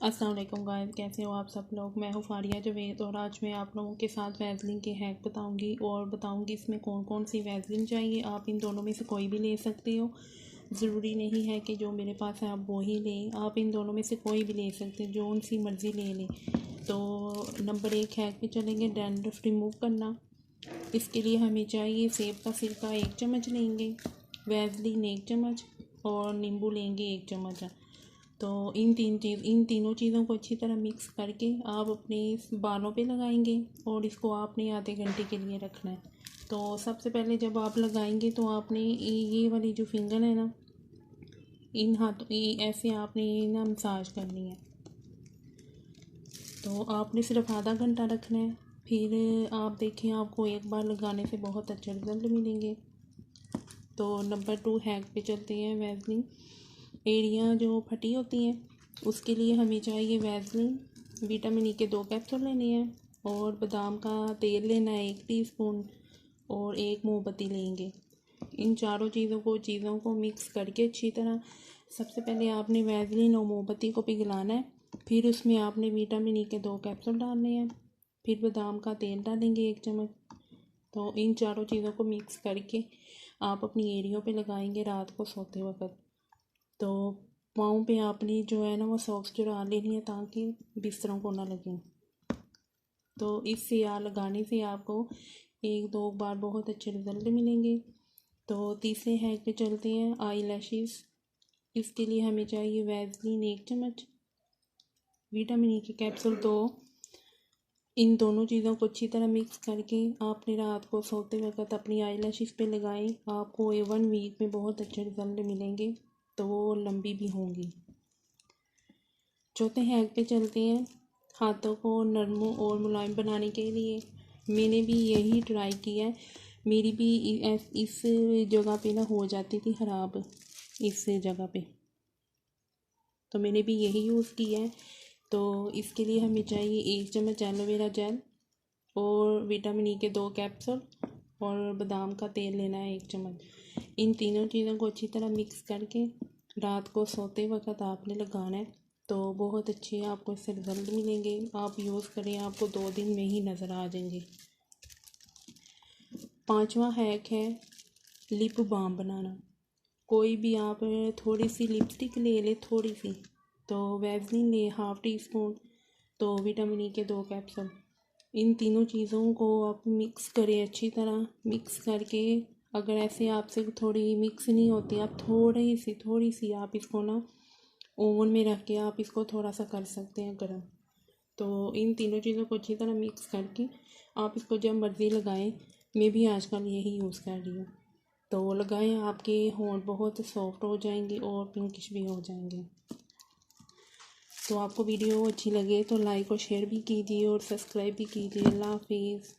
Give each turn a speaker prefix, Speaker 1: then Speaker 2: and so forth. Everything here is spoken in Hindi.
Speaker 1: अस्सलाम वालेकुम गाइस, कैसे हो आप सब लोग। मैं हूँ फारिया जवेद और आज मैं आप लोगों के साथ वैसलीन के हैक बताऊंगी और बताऊंगी इसमें कौन कौन सी वैसलीन चाहिए। आप इन दोनों में से कोई भी ले सकते हो, ज़रूरी नहीं है कि जो मेरे पास है आप वो ही लें। आप इन दोनों में से कोई भी ले सकते हैं, जो उनसी मर्ज़ी ले लें। तो नंबर 1 हैक पे चलेंगे, डैंड्रफ रिमूव करना। इसके लिए हमें चाहिए सेब का सिरका 1 चम्मच लेंगे, वैसलीन 1 चम्मच और नींबू लेंगे 1 चम्मच। तो इन तीनों चीज़ों को अच्छी तरह मिक्स करके आप अपने बालों पे लगाएंगे और इसको आपने आधे घंटे के लिए रखना है। तो सबसे पहले जब आप लगाएंगे तो आपने ये वाली जो फिंगर है ना, इन हाथों ऐसे आपने ना मसाज करनी है। तो आपने सिर्फ आधा घंटा रखना है। फिर आप देखें, आपको एक बार लगाने से बहुत अच्छे रिजल्ट मिलेंगे। तो नंबर 2 हैक पे चलते हैं, वैसलीन। एड़ियाँ जो फटी होती हैं उसके लिए हमें चाहिए वैसलीन, विटामिन ई के 2 कैप्सूल लेने हैं और बादाम का तेल लेना है 1 टीस्पून और 1 मोमबत्ती लेंगे। इन चारों चीज़ों को मिक्स करके अच्छी तरह सबसे पहले आपने वैसलीन और मोमबत्ती को पिघलाना है। फिर उसमें आपने विटामिन ई के 2 कैप्सूल डालने हैं, फिर बादाम का तेल डालेंगे 1 चम्मच। तो इन चारों चीज़ों को मिक्स करके आप अपनी एड़ियों पे लगाएंगे रात को सोते वक्त। तो पाँव पे आपने जो है ना वो सॉक्स चुरा लेनी है ताकि बिस्तरों को ना लगें। तो इससे लगाने से आपको 1-2 बार बहुत अच्छे रिजल्ट मिलेंगे। तो तीसरे हैक पे चलते हैं, आई लैशेस। इसके लिए हमें चाहिए वैसलीन 1 चम्मच, विटामिन ई के कैप्सूल 2। इन दोनों चीज़ों को अच्छी तरह मिक्स करके आपने रात को सोते वक्त अपनी आई लैशेस पे लगाएं। आपको 1 वीक में बहुत अच्छे रिजल्ट मिलेंगे, तो वो लंबी भी होंगी। चौथे हैक पे चलते हैं, हाथों को नरम और मुलायम बनाने के लिए। मैंने भी यही ट्राई किया है, मेरी भी इस जगह पे ना हो जाती थी ख़राब, इस जगह पे, तो मैंने भी यही यूज़ किया है। तो इसके लिए हमें चाहिए 1 चम्मच एलोवेरा जेल और विटामिन ई के 2 कैप्सूल और बादाम का तेल लेना है 1 चम्मच। इन तीनों चीज़ों को अच्छी तरह मिक्स करके रात को सोते वक्त आपने लगाना है। तो बहुत अच्छे आपको इससे रिजल्ट मिलेंगे। आप यूज़ करें, आपको 2 दिन में ही नज़र आ जाएंगे। 5वां हैक है लिप बाम बनाना। कोई भी आप थोड़ी सी लिपस्टिक ले ले, थोड़ी सी, तो वैसलीन ले 1/2 टीस्पून, तो विटामिन ई के 2 कैप्सूल। इन तीनों चीज़ों को आप मिक्स करें अच्छी तरह। मिक्स करके अगर ऐसे आपसे थोड़ी मिक्स नहीं होती, आप थोड़ी सी आप इसको ना ओवन में रख के आप इसको थोड़ा सा कर सकते हैं गर्म। तो इन तीनों चीज़ों को अच्छी तरह मिक्स करके आप इसको जब मर्ज़ी लगाएं। मैं भी आजकल यही यूज़ कर रही हूँ। तो लगाएं, आपके होंठ बहुत सॉफ्ट हो जाएंगे और पिंकिश भी हो जाएंगे। तो आपको वीडियो अच्छी लगे तो लाइक और शेयर भी कीजिए और सब्सक्राइब भी कीजिए। अल्लाह हाफिज़।